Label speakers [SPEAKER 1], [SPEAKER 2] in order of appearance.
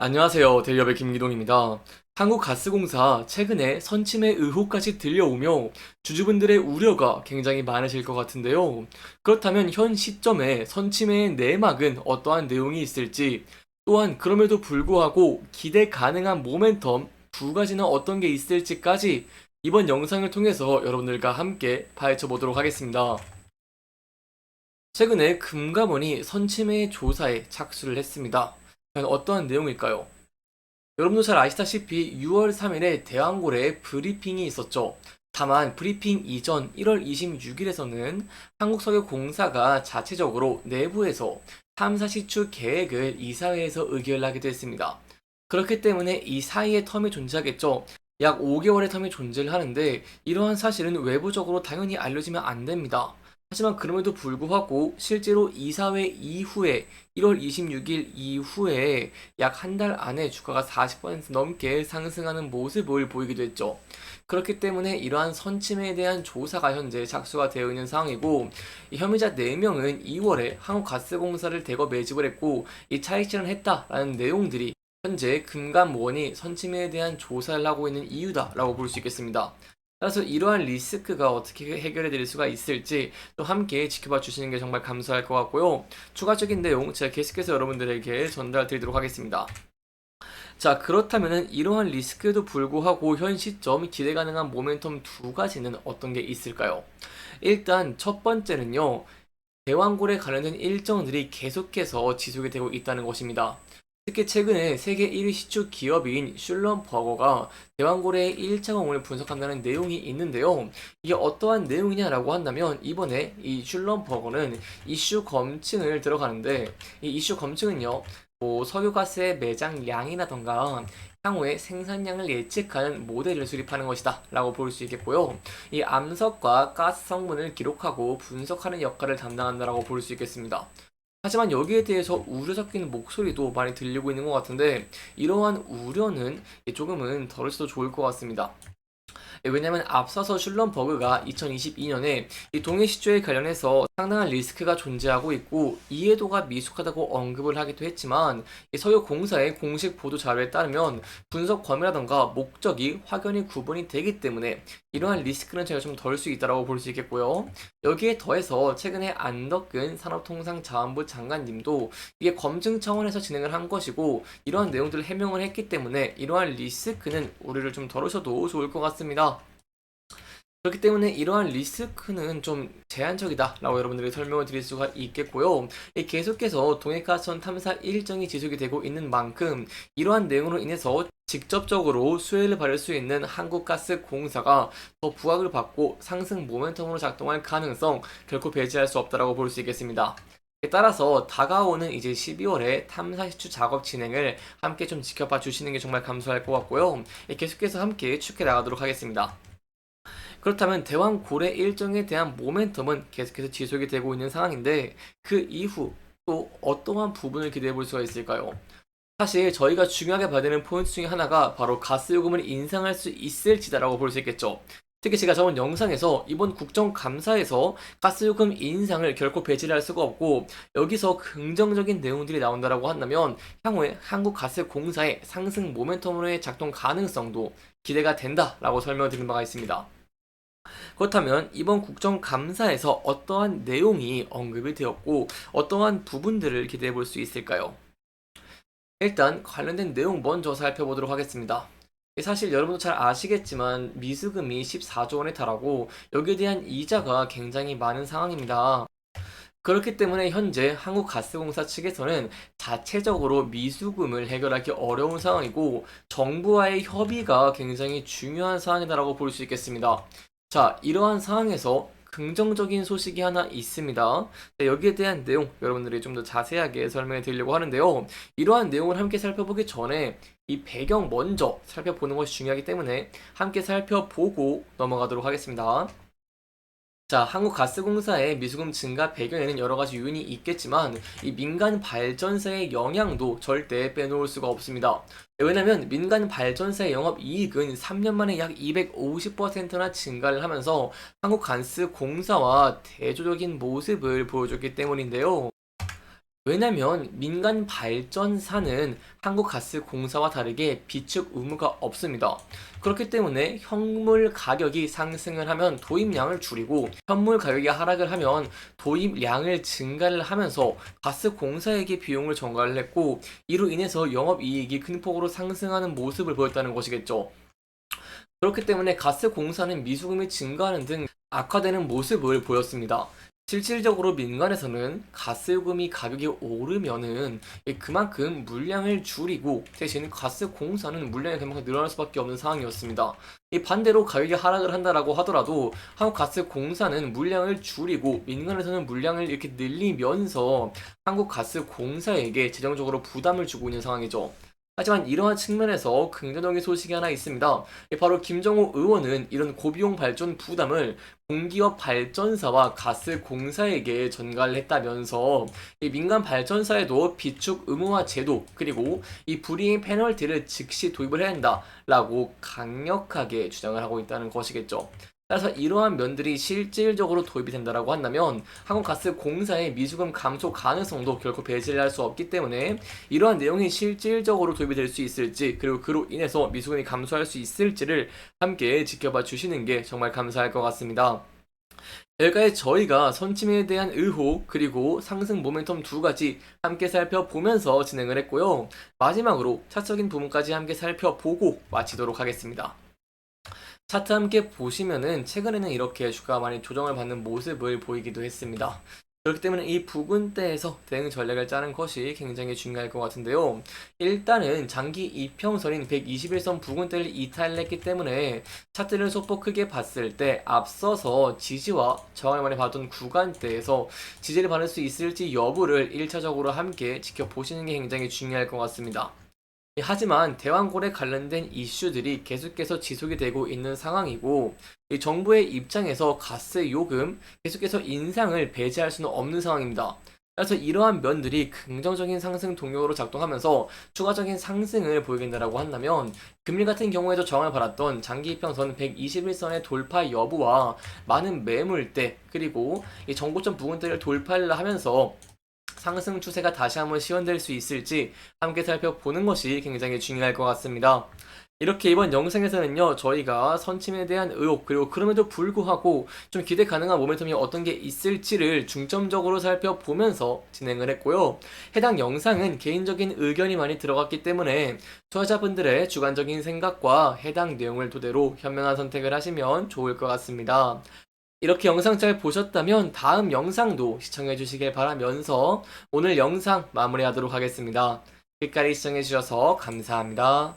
[SPEAKER 1] 안녕하세요. 델리업의 김기동입니다. 한국가스공사 최근에 선침해 의혹까지 들려오며 주주분들의 우려가 굉장히 많으실 것 같은데요. 그렇다면 현 시점에 선침해의 내막은 어떠한 내용이 있을지, 또한 그럼에도 불구하고 기대 가능한 모멘텀 두 가지는 어떤 게 있을지까지 이번 영상을 통해서 여러분들과 함께 파헤쳐 보도록 하겠습니다. 최근에 금감원이 선침해 조사에 착수를 했습니다. 과연 어떠한 내용일까요? 여러분도 잘 아시다시피 6월 3일에 대왕고래에 브리핑이 있었죠. 다만 브리핑 이전 1월 26일에서는 한국석유공사가 자체적으로 내부에서 탐사 시추 계획을 이사회에서 의결을 하기도 했습니다. 그렇기 때문에 이 사이에 텀이 존재하겠죠. 약 5개월의 텀이 존재를 하는데 이러한 사실은 외부적으로 당연히 알려지면 안 됩니다. 하지만 그럼에도 불구하고 실제로 이사회 이후에 1월 26일 이후에 약 한 달 안에 주가가 40% 넘게 상승하는 모습을 보이기도 했죠. 그렇기 때문에 이러한 선침에 대한 조사가 현재 착수가 되어 있는 상황이고, 이 혐의자 4명은 2월에 한국가스공사를 대거 매집을 했고 이 차익 실현을 했다라는 내용들이 현재 금감원이 선침해에 대한 조사를 하고 있는 이유다라고 볼 수 있겠습니다. 따라서 이러한 리스크가 어떻게 해결해 드릴 수가 있을지 또 함께 지켜봐 주시는 게 정말 감사할 것 같고요. 추가적인 내용 제가 계속해서 여러분들에게 전달 드리도록 하겠습니다. 자, 그렇다면은 이러한 리스크에도 불구하고 현 시점 기대 가능한 모멘텀 두 가지는 어떤 게 있을까요? 일단 첫 번째는요. 대왕골에 관련된 일정들이 계속해서 지속이 되고 있다는 것입니다. 특히 최근에 세계 1위 시추 기업인 슐럼버거가 대왕고래의 1차 공을 분석한다는 내용이 있는데요. 이게 어떠한 내용이냐라고 한다면 이번에 이 슐럼버거는 이슈 검증을 들어가는데, 이 이슈 검증은요, 석유가스의 매장량이라던가 향후의 생산량을 예측하는 모델을 수립하는 것이다 라고 볼 수 있겠고요. 이 암석과 가스 성분을 기록하고 분석하는 역할을 담당한다라고 볼 수 있겠습니다. 하지만 여기에 대해서 우려 섞이는 목소리도 많이 들리고 있는 것 같은데, 이러한 우려는 조금은 덜어져도 좋을 것 같습니다. 왜냐면 앞서서 슐럼버그가 2022년에 이 동해 시조에 관련해서 상당한 리스크가 존재하고 있고 이해도가 미숙하다고 언급을 하기도 했지만, 이 석유공사의 공식 보도 자료에 따르면 분석 범위라던가 목적이 확연히 구분이 되기 때문에 이러한 리스크는 제가 좀 덜 수 있다고 볼 수 있겠고요. 여기에 더해서 최근에 안덕근 산업통상자원부 장관님도 이게 검증 차원에서 진행을 한 것이고 이러한 내용들을 해명을 했기 때문에 이러한 리스크는 우려를 좀 덜으셔도 좋을 것 같습니다. 그렇기 때문에 이러한 리스크는 좀 제한적이다 라고 여러분들에게 설명을 드릴 수가 있겠고요. 계속해서 동해가선 탐사 일정이 지속이 되고 있는 만큼 이러한 내용으로 인해서 직접적으로 수혜를 받을 수 있는 한국가스공사가 더 부각을 받고 상승 모멘텀으로 작동할 가능성 결코 배제할 수 없다고 볼 수 있겠습니다. 따라서 다가오는 이제 12월에 탐사 시추 작업 진행을 함께 좀 지켜봐 주시는 게 정말 감사할 것 같고요. 계속해서 함께 추측해 나가도록 하겠습니다. 그렇다면 대왕 고래 일정에 대한 모멘텀은 계속해서 지속이 되고 있는 상황인데, 그 이후 또 어떠한 부분을 기대해 볼 수가 있을까요? 사실 저희가 중요하게 봐야 되는 포인트 중에 하나가 바로 가스 요금을 인상할 수 있을지다라고 볼 수 있겠죠. 특히 제가 저번 영상에서 이번 국정감사에서 가스요금 인상을 결코 배제를 할 수가 없고, 여기서 긍정적인 내용들이 나온다라고 한다면 향후에 한국가스공사의 상승 모멘텀으로의 작동 가능성도 기대가 된다라고 설명드린 바가 있습니다. 그렇다면 이번 국정감사에서 어떠한 내용이 언급이 되었고 어떠한 부분들을 기대해 볼 수 있을까요? 일단 관련된 내용 먼저 살펴보도록 하겠습니다. 사실 여러분도 잘 아시겠지만 미수금이 14조 원에 달하고 여기에 대한 이자가 굉장히 많은 상황입니다. 그렇기 때문에 현재 한국가스공사 측에서는 자체적으로 미수금을 해결하기 어려운 상황이고 정부와의 협의가 굉장히 중요한 상황이다라고 볼 수 있겠습니다. 자, 이러한 상황에서 긍정적인 소식이 하나 있습니다. 네, 여기에 대한 내용 여러분들이 좀 더 자세하게 설명해 드리려고 하는데요. 이러한 내용을 함께 살펴보기 전에 이 배경 먼저 살펴보는 것이 중요하기 때문에 함께 살펴보고 넘어가도록 하겠습니다. 자, 한국가스공사의 미수금 증가 배경에는 여러 가지 요인이 있겠지만 이 민간 발전사의 영향도 절대 빼놓을 수가 없습니다. 왜냐면 민간 발전사의 영업이익은 3년 만에 약 250%나 증가를 하면서 한국가스공사와 대조적인 모습을 보여줬기 때문인데요. 왜냐면 민간 발전사는 한국가스공사와 다르게 비축 의무가 없습니다. 그렇기 때문에 현물 가격이 상승을 하면 도입량을 줄이고 현물 가격이 하락을 하면 도입량을 증가를 하면서 가스공사에게 비용을 전가를 했고 이로 인해서 영업이익이 큰 폭으로 상승하는 모습을 보였다는 것이겠죠. 그렇기 때문에 가스공사는 미수금이 증가하는 등 악화되는 모습을 보였습니다. 실질적으로 민간에서는 가스요금이 가격이 오르면은 그만큼 물량을 줄이고 대신 가스공사는 물량이 그만큼 늘어날 수밖에 없는 상황이었습니다. 이 반대로 가격이 하락을 한다라고 하더라도 한국가스공사는 물량을 줄이고 민간에서는 물량을 이렇게 늘리면서 한국가스공사에게 재정적으로 부담을 주고 있는 상황이죠. 하지만 이러한 측면에서 긍정적인 소식이 하나 있습니다. 바로 김정호 의원은 이런 고비용 발전 부담을 공기업 발전사와 가스공사에게 전가를 했다면서 이 민간 발전사에도 비축 의무화 제도 그리고 이 불이행 페널티를 즉시 도입을 해야 한다라고 강력하게 주장을 하고 있다는 것이겠죠. 따라서 이러한 면들이 실질적으로 도입이 된다라고 한다면 한국가스공사의 미수금 감소 가능성도 결코 배제를 할 수 없기 때문에 이러한 내용이 실질적으로 도입이 될 수 있을지 그리고 그로 인해서 미수금이 감소할 수 있을지를 함께 지켜봐 주시는 게 정말 감사할 것 같습니다. 여기까지 저희가 선침에 대한 의혹 그리고 상승 모멘텀 두 가지 함께 살펴보면서 진행을 했고요. 마지막으로 차적인 부분까지 함께 살펴보고 마치도록 하겠습니다. 차트 함께 보시면은 최근에는 이렇게 주가가 많이 조정을 받는 모습을 보이기도 했습니다. 그렇기 때문에 이 부근대에서 대응 전략을 짜는 것이 굉장히 중요할 것 같은데요. 일단은 장기 이평선인 121선 부근대를 이탈했기 때문에 차트를 소폭 크게 봤을 때 앞서서 지지와 저항을 많이 받던 구간대에서 지지를 받을 수 있을지 여부를 1차적으로 함께 지켜보시는 게 굉장히 중요할 것 같습니다. 하지만 대왕골에 관련된 이슈들이 계속해서 지속이 되고 있는 상황이고 이 정부의 입장에서 가스 요금 계속해서 인상을 배제할 수는 없는 상황입니다. 그래서 이러한 면들이 긍정적인 상승 동력으로 작동하면서 추가적인 상승을 보이겠다라고 한다면 금리 같은 경우에도 저항을 받았던 장기 이평선 121선의 돌파 여부와 많은 매물대 그리고 이 정고점 부근대를 돌파를 하면서 상승 추세가 다시 한번 시현될 수 있을지 함께 살펴보는 것이 굉장히 중요할 것 같습니다. 이렇게 이번 영상에서는요, 저희가 선침에 대한 의혹, 그리고 그럼에도 불구하고 좀 기대 가능한 모멘텀이 어떤 게 있을지를 중점적으로 살펴보면서 진행을 했고요. 해당 영상은 개인적인 의견이 많이 들어갔기 때문에 투자자분들의 주관적인 생각과 해당 내용을 토대로 현명한 선택을 하시면 좋을 것 같습니다. 이렇게 영상 잘 보셨다면 다음 영상도 시청해 주시길 바라면서 오늘 영상 마무리하도록 하겠습니다. 끝까지 시청해 주셔서 감사합니다.